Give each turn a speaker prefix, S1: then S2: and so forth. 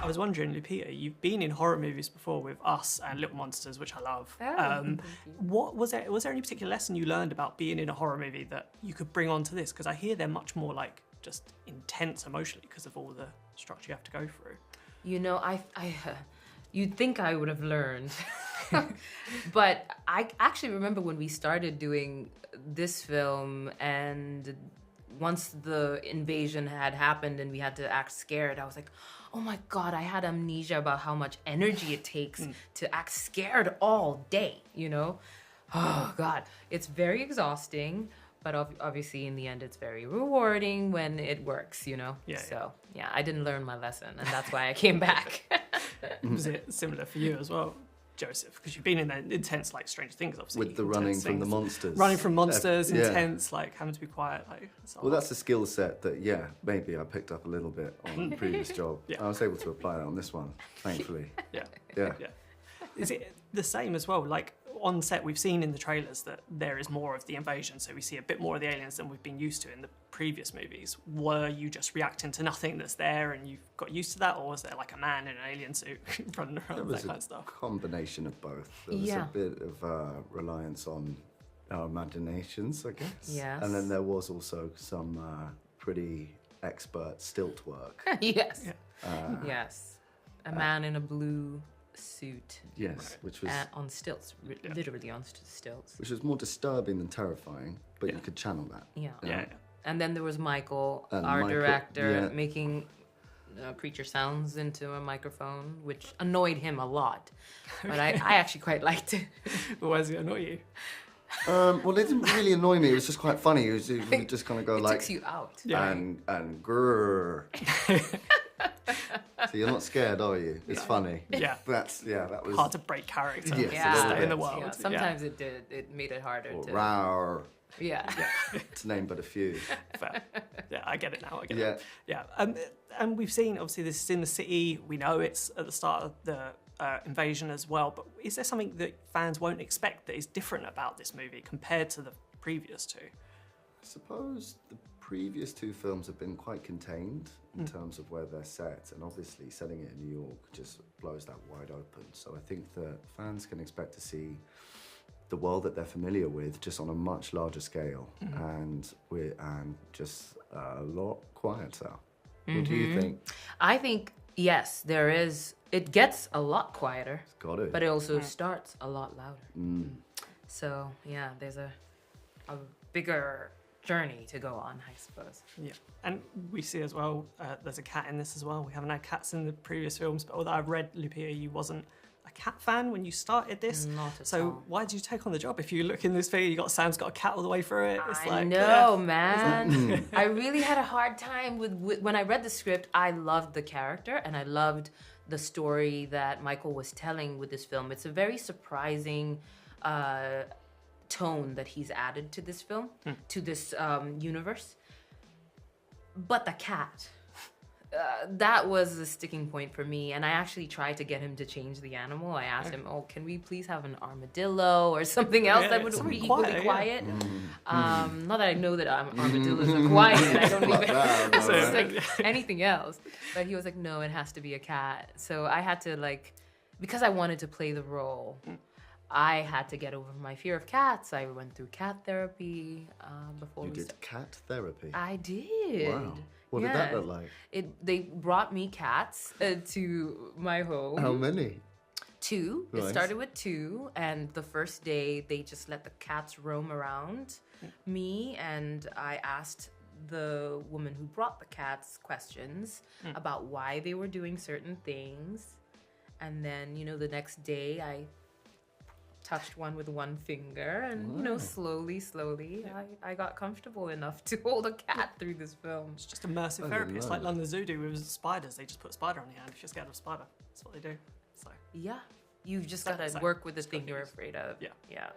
S1: I was wondering, Lupita, you've been in horror movies before with Us and Little Monsters, which I love. What was there any particular lesson you learned about being in a horror movie that you could bring onto this? Because I hear they're much more like just intense emotionally because of all the structure you have to go through.
S2: You know, you'd think I would have learned. But I actually remember when we started doing this film, and once the invasion had happened and we had to act scared, I was like, oh my God, I had amnesia about how much energy it takes to act scared all day, you know? Oh God, it's very exhausting, but obviously in the end it's very rewarding when it works, you know? So yeah, I didn't learn my lesson, and that's why I came back.
S1: Was it similar for you as well, Joseph? Because you've been in that intense, like, Stranger Things, obviously.
S3: With the running from the monsters.
S1: Running from monsters, intense, like, having to be quiet. Like,
S3: well, that's a skill set that, maybe I picked up a little bit on the previous job. I was able to apply that on this one, thankfully. Yeah.
S1: Is it the same as well? Like, on set, we've seen in the trailers that there is more of the invasion, so we see a bit more of the aliens than we've been used to in the previous movies. Were you just reacting to nothing that's there and you've got used to that, or was there like a man in an alien suit running around, that kind of stuff?
S3: There was a combination of both. There was a bit of reliance on our imaginations, I guess.
S2: Yes.
S3: And then there was also some pretty expert stilt work.
S2: Yes. Yes. A man in a blue suit.
S3: Yes, which was
S2: on stilts, literally on stilts.
S3: Which was more disturbing than terrifying, but you could channel that.
S2: Yeah. And then there was Michael, our director, making creature sounds into a microphone, which annoyed him a lot. But I actually quite liked it.
S1: But why does it annoy you?
S3: Well, it didn't really annoy me. It was just quite funny. It would just kind of go like...
S2: It takes you out.
S3: And grrr. So you're not scared, are you? It's funny.
S1: Yeah.
S3: That was...
S1: hard to break character.
S3: Yes,
S1: stay in the world.
S2: Yeah, sometimes it did. It made it harder to...
S3: Rawr.
S2: Yeah.
S3: To name but a few.
S1: Fair. Yeah, I get it now. I get it. Yeah. And we've seen, obviously, this is in the city. We know it's at the start of the invasion as well. But is there something that fans won't expect that is different about this movie compared to the previous two?
S3: I suppose the previous two films have been quite contained in terms of where they're set, and obviously setting it in New York just blows that wide open. So I think that fans can expect to see the world that they're familiar with just on a much larger scale, and just a lot quieter. What do you think?
S2: I think, yes, there is. It gets a lot quieter.
S3: It's got it.
S2: But it also starts a lot louder. So yeah, there's a bigger journey to go on, I suppose.
S1: Yeah, and we see as well, there's a cat in this as well. We haven't had cats in the previous films, but although I've read, Lupita, you wasn't a cat fan when you started this.
S2: Not at
S1: so
S2: all.
S1: Why did you take on the job? If you look in this video, Sam's got a cat all the way through it. It's
S2: I know, man. I really had a hard time with when I read the script. I loved the character and I loved the story that Michael was telling with this film. It's a very surprising tone that he's added to this film, to this universe. But the cat, that was the sticking point for me. And I actually tried to get him to change the animal. I asked him, can we please have an armadillo or something else that would be equally quiet? Not that I know that armadillos are quiet. I don't even anything else. But he was like, no, it has to be a cat. So I had to, because I wanted to play the role, I had to get over my fear of cats. I went through cat therapy before.
S3: You did cat therapy?
S2: I did.
S3: Wow. What did that look like?
S2: They brought me cats to my home.
S3: How many?
S2: 2.
S3: Nice.
S2: It started with 2, and the first day they just let the cats roam around me, and I asked the woman who brought the cats questions about why they were doing certain things. And then, the next day I touched one with one finger, and slowly, I got comfortable enough to hold a cat through this film.
S1: It's just immersive therapy. It's like London Zoo do with spiders. They just put a spider on your hand if you're scared of a spider. That's what they do. So
S2: yeah, you've just got to work with the thing you're afraid of.
S1: Yeah.
S2: Yeah.